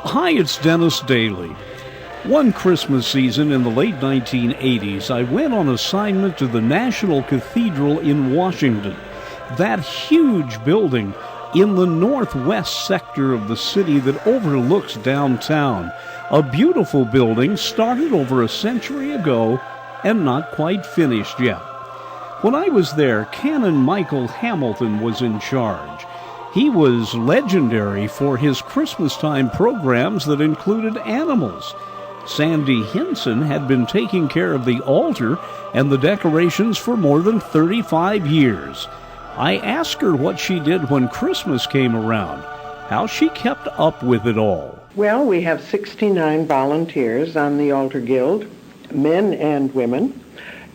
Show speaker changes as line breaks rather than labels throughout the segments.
Hi, it's Dennis Daly. One Christmas season in the late 1980s, I went on assignment to the National Cathedral in Washington. That huge building in the northwest sector of the city that overlooks downtown. A beautiful building started over a century ago and not quite finished yet. When I was there, Canon Michael Hamilton was in charge. He was legendary for his Christmas-time programs that included animals. Sandy Hinson had been taking care of the altar and the decorations for more than 35 years. I asked her what she did when Christmas came around, how she kept up with it all.
Well, we have 69 volunteers on the Altar Guild, men and women.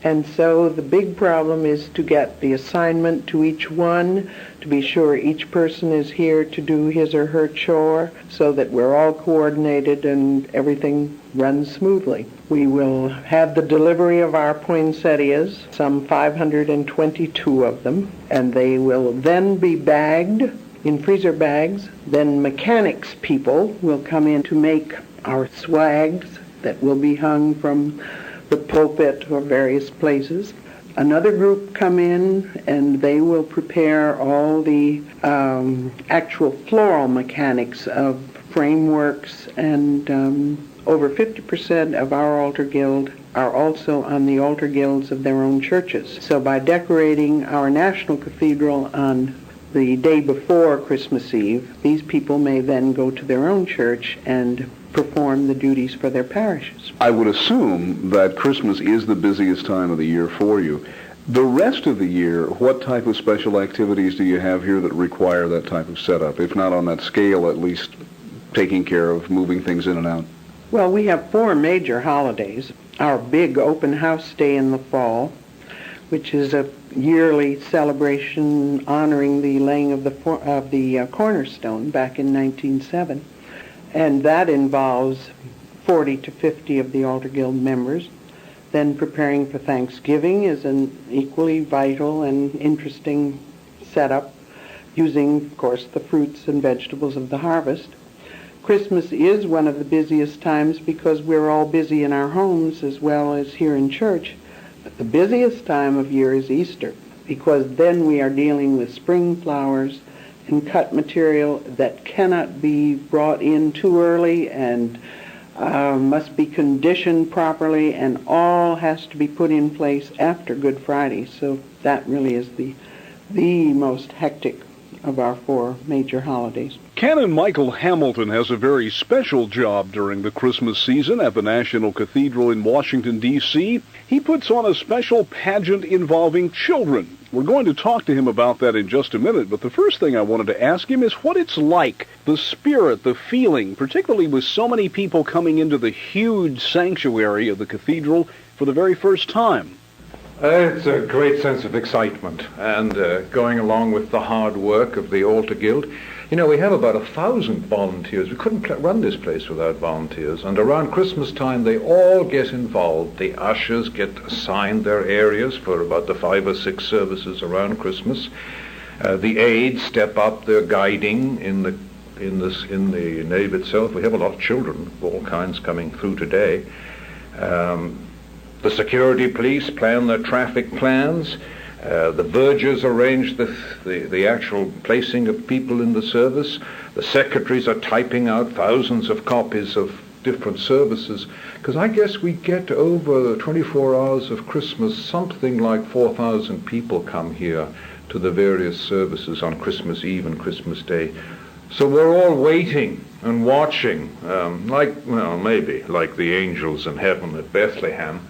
And so the big problem is to get the assignment to each one, to be sure each person is here to do his or her chore so that we're all coordinated and everything runs smoothly. We will have the delivery of our poinsettias, some 522 of them, and they will then be bagged in freezer bags. Then mechanics people will come in to make our swags that will be hung from the pulpit or various places. Another group come in and they will prepare all the actual floral mechanics of frameworks, and over 50% of our altar guild are also on the altar guilds of their own churches. So by decorating our National Cathedral on the day before Christmas Eve, these people may then go to their own church and perform the duties for their parishes.
I would assume that Christmas is the busiest time of the year for you. The rest of the year, what type of special activities do you have here that require that type of setup? If not on that scale, at least taking care of moving things in and out.
Well, we have 4 major holidays. Our big open house day in the fall, which is a yearly celebration honoring the laying of the cornerstone back in 1907. And that involves 40 to 50 of the Altar Guild members. Then preparing for Thanksgiving is an equally vital and interesting setup, using, of course, the fruits and vegetables of the harvest. Christmas is one of the busiest times because we're all busy in our homes as well as here in church. But the busiest time of year is Easter, because then we are dealing with spring flowers and cut material that cannot be brought in too early and must be conditioned properly, and all has to be put in place after Good Friday. So that really is the most hectic of our 4 major holidays.
Canon Michael Hamilton has a very special job during the Christmas season at the National Cathedral in Washington, D.C. He puts on a special pageant involving children. We're going to talk to him about that in just a minute, but the first thing I wanted to ask him is what it's like, the spirit, the feeling, particularly with so many people coming into the huge sanctuary of the cathedral for the very first time.
It's a great sense of excitement, and going along with the hard work of the Altar Guild. You know, we have about 1,000 volunteers. We couldn't run this place without volunteers. And around Christmas time, they all get involved. The ushers get assigned their areas for about the 5 or 6 services around Christmas. The aides step up their guiding in the nave itself. We have a lot of children of all kinds coming through today. The security police plan their traffic plans. The vergers arrange the actual placing of people in the service. The secretaries are typing out thousands of copies of different services, because I guess we get over 24 hours of Christmas, something like 4,000 people come here to the various services on Christmas Eve and Christmas Day. So we're all waiting and watching, maybe like the angels in heaven at Bethlehem.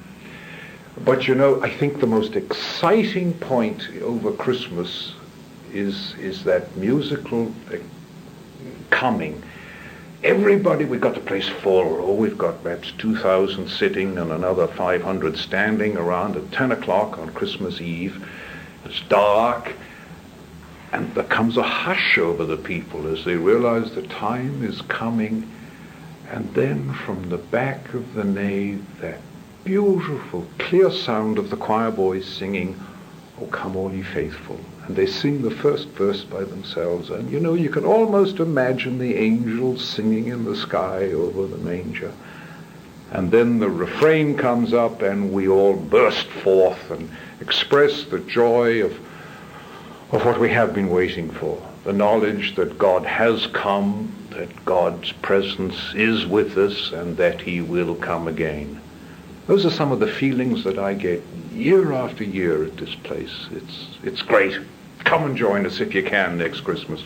But you know, I think the most exciting point over Christmas is that musical coming. Everybody, we've got the place full. Oh, we've got perhaps 2,000 sitting and another 500 standing around at 10 o'clock on Christmas Eve. It's dark, and there comes a hush over the people as they realize the time is coming. And then from the back of the nave, that beautiful, clear sound of the choir boys singing, "Oh, come all ye faithful." And they sing the first verse by themselves. And you can almost imagine the angels singing in the sky over the manger. And then the refrain comes up and we all burst forth and express the joy of what we have been waiting for. The knowledge that God has come, that God's presence is with us, and that he will come again. Those are some of the feelings that I get year after year at this place. It's great. Come and join us if you can next Christmas.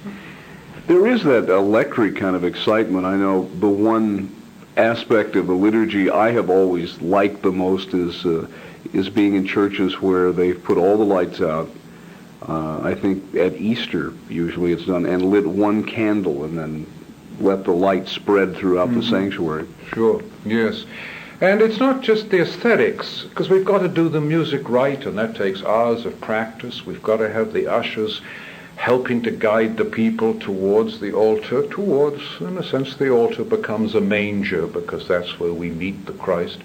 There is that electric kind of excitement. I know the one aspect of the liturgy I have always liked the most is being in churches where they've put all the lights out. I think at Easter usually it's done, and lit one candle and then let the light spread throughout the sanctuary.
Sure, yes. And it's not just the aesthetics, because we've got to do the music right, and that takes hours of practice. We've got to have the ushers helping to guide the people towards the altar, in a sense, the altar becomes a manger, because that's where we meet the Christ.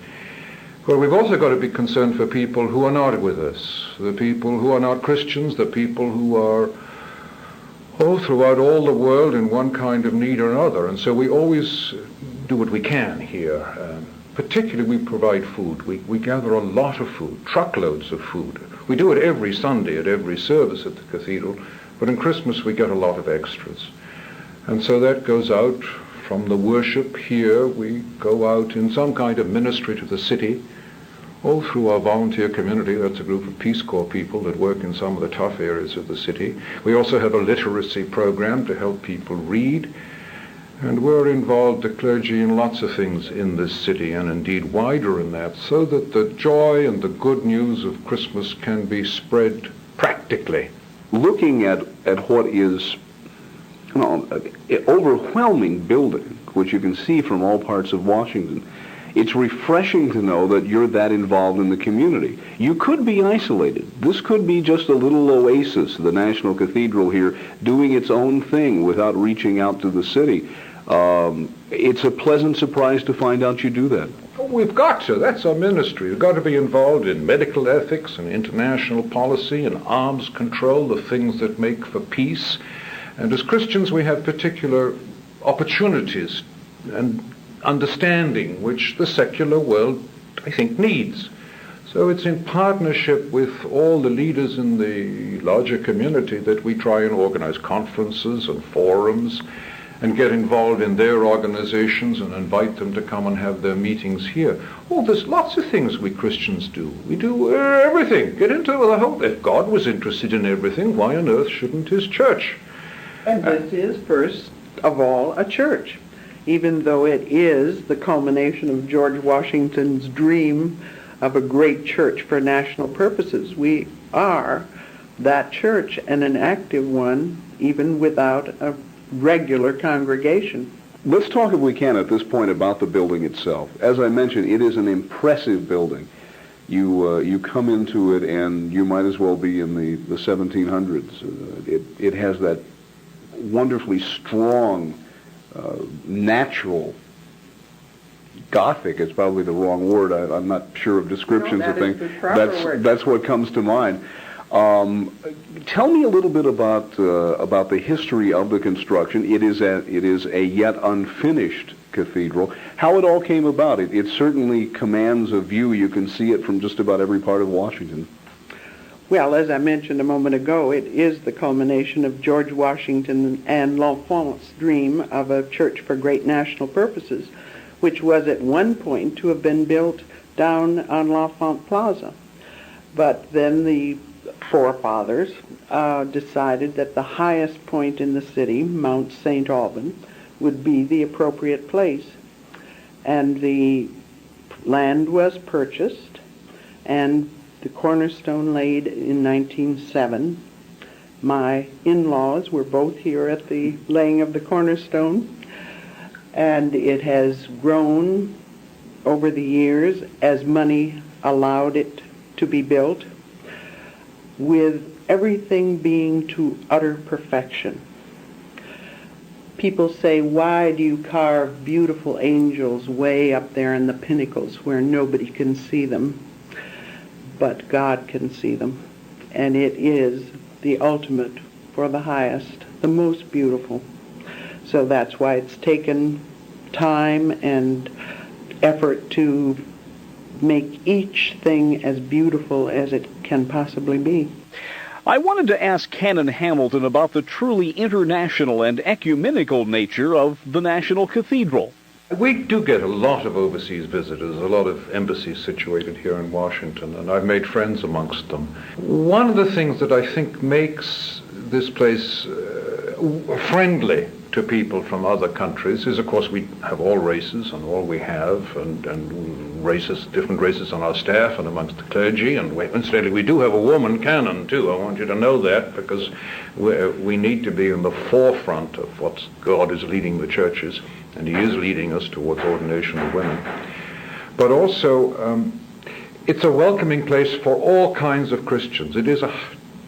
But we've also got to be concerned for people who are not with us, the people who are not Christians, the people who are throughout all the world in one kind of need or another. And so we always do what we can here. Particularly we provide food. We gather a lot of food, truckloads of food. We do it every Sunday at every service at the cathedral, but in Christmas we get a lot of extras. And so that goes out from the worship here. We go out in some kind of ministry to the city, through our volunteer community. That's a group of Peace Corps people that work in some of the tough areas of the city. We also have a literacy program to help people read. And we're involved, the clergy, in lots of things in this city, and indeed wider in that, so that the joy and the good news of Christmas can be spread practically.
Looking at what is an overwhelming building, which you can see from all parts of Washington, it's refreshing to know that you're that involved in the community. You could be isolated. This could be just a little oasis, the National Cathedral here, doing its own thing without reaching out to the city. It's a pleasant surprise to find out you do that.
We've got to. That's our ministry. We've got to be involved in medical ethics and international policy and arms control, the things that make for peace. And as Christians, we have particular opportunities and understanding which the secular world, I think, needs. So it's in partnership with all the leaders in the larger community that we try and organize conferences and forums and get involved in their organizations and invite them to come and have their meetings here. There's lots of things we Christians do. We do everything. Get into the whole. If God was interested in everything, why on earth shouldn't his church?
And this is, first of all, a church. Even though it is the culmination of George Washington's dream of a great church for national purposes, we are that church, and an active one, even without a regular congregation.
Let's talk, if we can, at this point about the building itself. As I mentioned, it is an impressive building. You come into it and you might as well be in the 1700s. It has that wonderfully strong, natural Gothic is probably the wrong word. I'm not sure of descriptions of things. That's what comes to mind. Tell me a little bit about the history of the construction. It is a yet unfinished cathedral. How it all came about. It certainly commands a view. You can see it from just about every part of Washington.
Well, as I mentioned a moment ago, it is the culmination of George Washington and L'Enfant's dream of a church for great national purposes, which was at one point to have been built down on L'Enfant Plaza. But then the forefathers decided that the highest point in the city, Mount St. Alban, would be the appropriate place. And the land was purchased, and the cornerstone laid in 1907. My in-laws were both here at the laying of the cornerstone, and it has grown over the years as money allowed it to be built, with everything being to utter perfection. People say, why do you carve beautiful angels way up there in the pinnacles where nobody can see them? But God can see them. and it is the ultimate for the highest, the most beautiful. So that's why it's taken time and effort to make each thing as beautiful as it can possibly be.
I wanted to ask Canon Hamilton about the truly international and ecumenical nature of the National Cathedral.
We do get a lot of overseas visitors, a lot of embassies situated here in Washington, and I've made friends amongst them. One of the things that I think makes this place friendly to people from other countries is, of course, we have all races and all we have, and races, different races on our staff and amongst the clergy, and incidentally we do have a woman canon too. I want you to know that, because we need to be in the forefront of what God is leading the churches, and He is leading us towards ordination of women. But also, it's a welcoming place for all kinds of Christians. It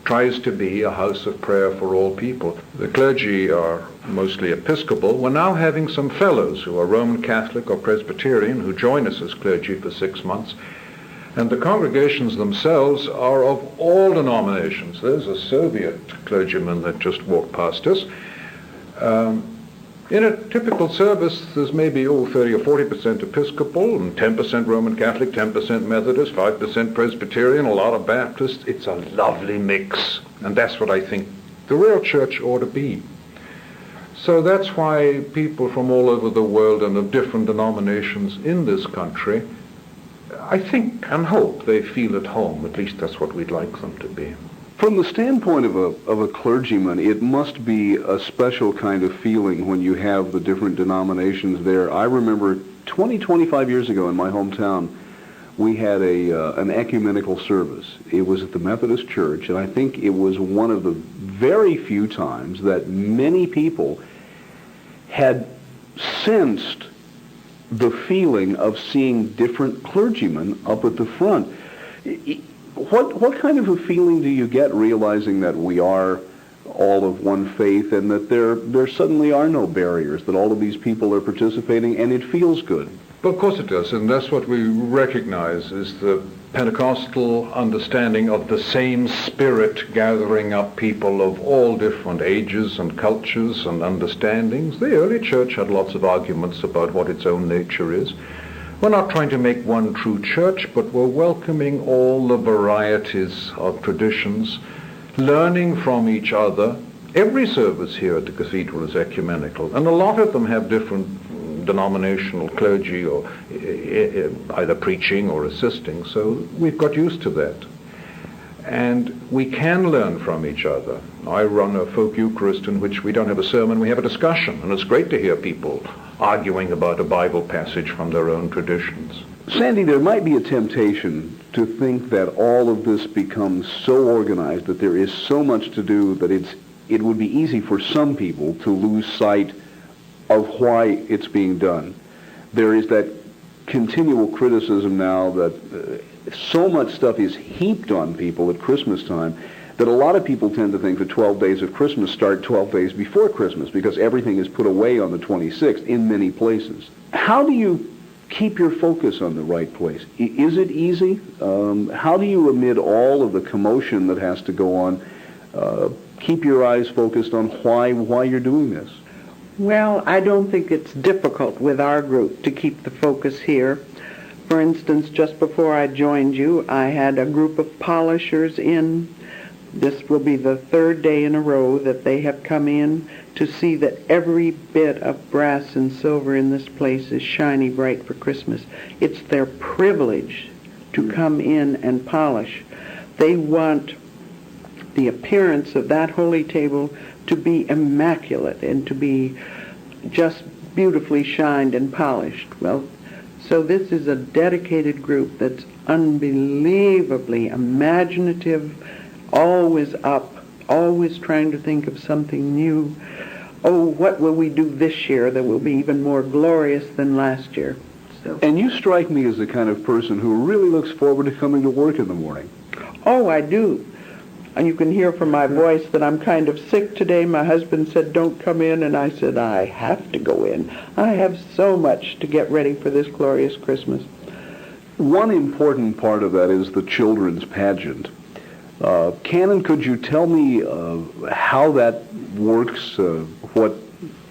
tries to be a house of prayer for all people. The clergy are mostly Episcopal. We're now having some fellows who are Roman Catholic or Presbyterian who join us as clergy for 6 months. And the congregations themselves are of all denominations. There's a Soviet clergyman that just walked past us. In a typical service, there's maybe 30 or 40% Episcopal and 10% Roman Catholic, 10% Methodist, 5% Presbyterian, a lot of Baptists. It's a lovely mix, and that's what I think the real church ought to be. So that's why people from all over the world and of different denominations in this country, I think and hope they feel at home. At least that's what we'd like them to be.
From the standpoint of a clergyman, it must be a special kind of feeling when you have the different denominations there. I remember 25 years ago in my hometown, we had an ecumenical service. It was at the Methodist Church, and I think it was one of the very few times that many people had sensed the feeling of seeing different clergymen up at the front. What kind of a feeling do you get realizing that we are all of one faith and that there suddenly are no barriers, that all of these people are participating and it feels good?
Well, of course it does, and that's what we recognize is the Pentecostal understanding of the same Spirit gathering up people of all different ages and cultures and understandings. The early church had lots of arguments about what its own nature is. We're not trying to make one true church, but we're welcoming all the varieties of traditions, learning from each other. Every service here at the cathedral is ecumenical, and a lot of them have different denominational clergy, or either preaching or assisting, so we've got used to that. And we can learn from each other. I run a folk Eucharist in which we don't have a sermon, we have a discussion, and it's great to hear people arguing about a Bible passage from their own traditions.
Sandy, there might be a temptation to think that all of this becomes so organized, that there is so much to do, that it would be easy for some people to lose sight of why it's being done. There is that continual criticism now that so much stuff is heaped on people at Christmas time that a lot of people tend to think the 12 days of Christmas start 12 days before Christmas, because everything is put away on the 26th in many places. How do you keep your focus on the right place? Is it easy? How do you, amid all of the commotion that has to go on, keep your eyes focused on why you're doing this?
Well, I don't think it's difficult with our group to keep the focus here. For instance, just before I joined you, I had a group of polishers in. This will be the third day in a row that they have come in to see that every bit of brass and silver in this place is shiny bright for Christmas. It's their privilege to come in and polish. They want the appearance of that holy table to be immaculate and to be just beautifully shined and polished. Well, so this is a dedicated group that's unbelievably imaginative, always up, always trying to think of something new. Oh, what will we do this year that will be even more glorious than last year? So.
And you strike me as the kind of person who really looks forward to coming to work in the morning.
Oh, I do. And you can hear from my voice that I'm kind of sick today. My husband said, don't come in, and I said, I have to go in. I have so much to get ready for this glorious Christmas.
One important part of that is the children's pageant. Canon, could you tell me how that works, what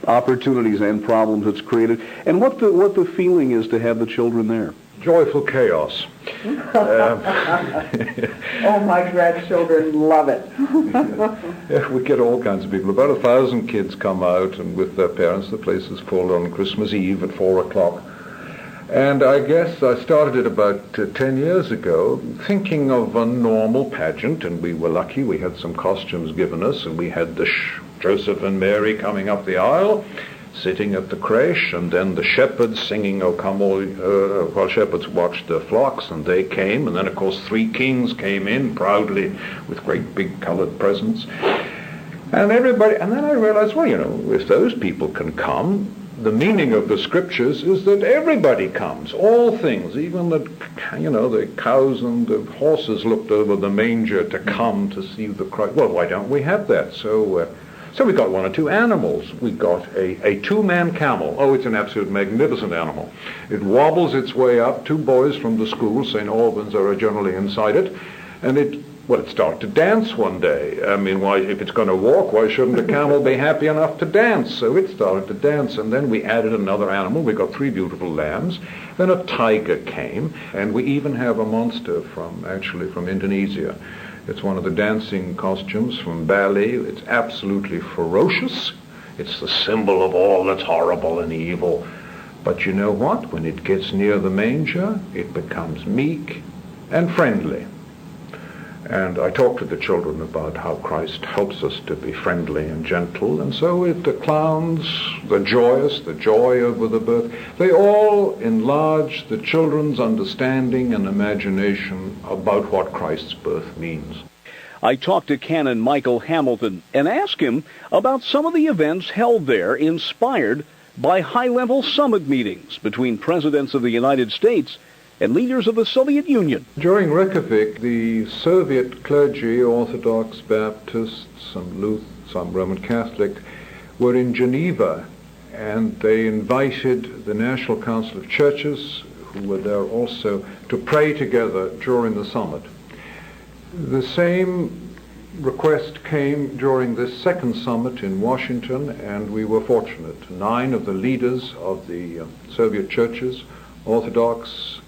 opportunities and problems it's created, and what the feeling is to have the children there?
Joyful chaos.
Oh, my grandchildren love it.
Yeah, we get all kinds of people. About 1,000 kids come out, and with their parents, the place is full on Christmas Eve at 4 o'clock. And I guess I started it about 10 years ago, thinking of a normal pageant, and we were lucky. We had some costumes given us, and we had the Joseph and Mary coming up the aisle, sitting at the creche, and then the shepherds singing, "O come all," while shepherds watched their flocks, and they came, and then of course 3 kings came in proudly with great big colored presents. And everybody, and then I realized, well, if those people can come, the meaning of the scriptures is that everybody comes, all things, even the cows and the horses looked over the manger to come to see the Christ. Well, why don't we have that? So we got 1 or 2 animals. We got a 2-man camel. Oh, it's an absolute magnificent animal. It wobbles its way up. 2 boys from the school, St. Albans, are generally inside it, and it started to dance one day. I mean, why, if it's going to walk, why shouldn't a camel be happy enough to dance? So it started to dance, and then we added another animal. We got 3 beautiful lambs. Then a tiger came, and we even have a monster from Indonesia. It's one of the dancing costumes from Bali. It's absolutely ferocious. It's the symbol of all that's horrible and evil. But you know what? When it gets near the manger, it becomes meek and friendly. And I talked to the children about how Christ helps us to be friendly and gentle. And so the clowns, the joyous, the joy over the birth, they all enlarge the children's understanding and imagination about what Christ's birth means.
I talked to Canon Michael Hamilton and asked him about some of the events held there inspired by high-level summit meetings between presidents of the United States and leaders of the Soviet Union.
During Reykjavik, the Soviet clergy, Orthodox, Baptists, some Roman Catholic, were in Geneva, and they invited the National Council of Churches, who were there also, to pray together during the summit. The same request came during this second summit in Washington, and we were fortunate. 9 of the leaders of the Soviet churches, Orthodox,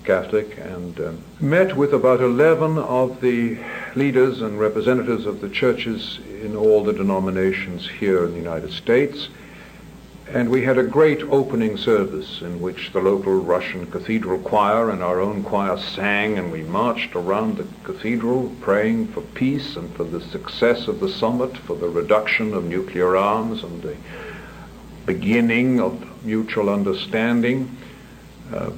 Catholic, and met with about 11 of the leaders and representatives of the churches in all the denominations here in the United States. And we had a great opening service in which the local Russian cathedral choir and our own choir sang, and we marched around the cathedral praying for peace and for the success of the summit, for the reduction of nuclear arms and the beginning of mutual understanding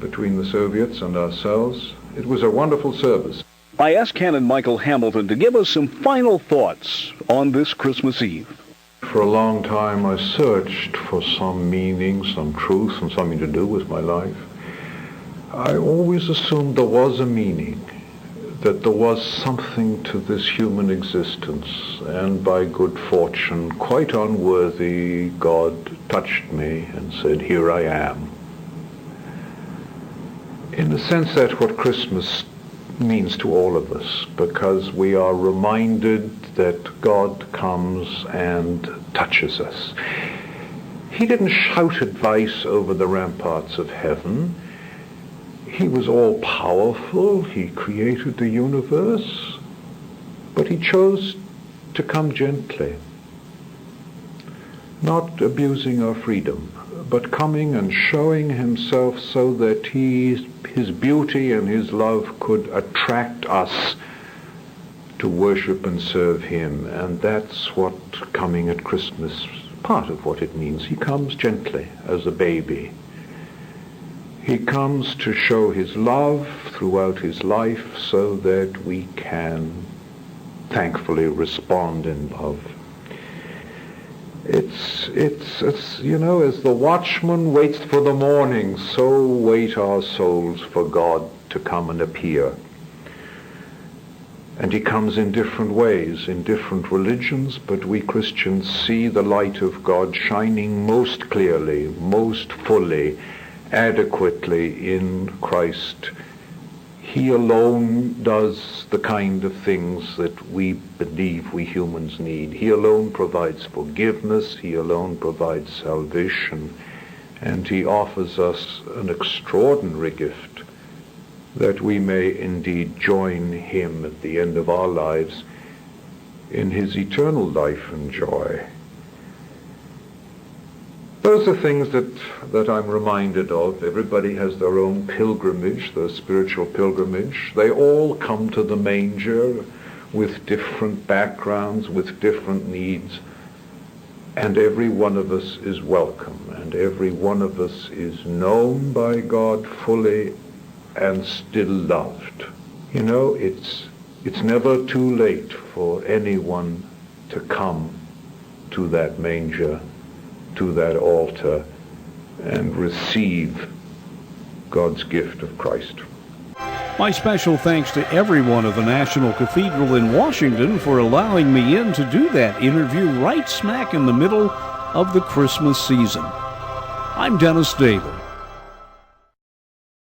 between the Soviets and ourselves. It was a wonderful service.
I asked Canon Michael Hamilton to give us some final thoughts on this Christmas Eve.
For a long time I searched for some meaning, some truth, and something to do with my life. I always assumed there was a meaning, that there was something to this human existence, and by good fortune, quite unworthy, God touched me and said, "Here I am." In a sense, that's what Christmas means to all of us, because we are reminded that God comes and touches us. He didn't shout advice over the ramparts of heaven. He was all-powerful. He created the universe, but he chose to come gently, not abusing our freedom, but coming and showing himself so that his beauty and his love could attract us to worship and serve him. And that's what coming at Christmas, part of what it means. He comes gently as a baby. He comes to show his love throughout his life so that we can thankfully respond in love. It's as the watchman waits for the morning, so wait our souls for God to come and appear. And he comes in different ways, in different religions, but we Christians see the light of God shining most clearly, most fully, adequately in Christ. He alone does the kind of things that we believe we humans need. He alone provides forgiveness. He alone provides salvation. And he offers us an extraordinary gift that we may indeed join him at the end of our lives in his eternal life and joy. Those are things that I'm reminded of. Everybody has their own pilgrimage, their spiritual pilgrimage. They all come to the manger with different backgrounds, with different needs, and every one of us is welcome, and every one of us is known by God fully and still loved. You know, it's never too late for anyone to come to that manger, to that altar, and receive God's gift of Christ.
My special thanks to everyone of the National Cathedral in Washington for allowing me in to do that interview right smack in the middle of the Christmas season. I'm Dennis Dable.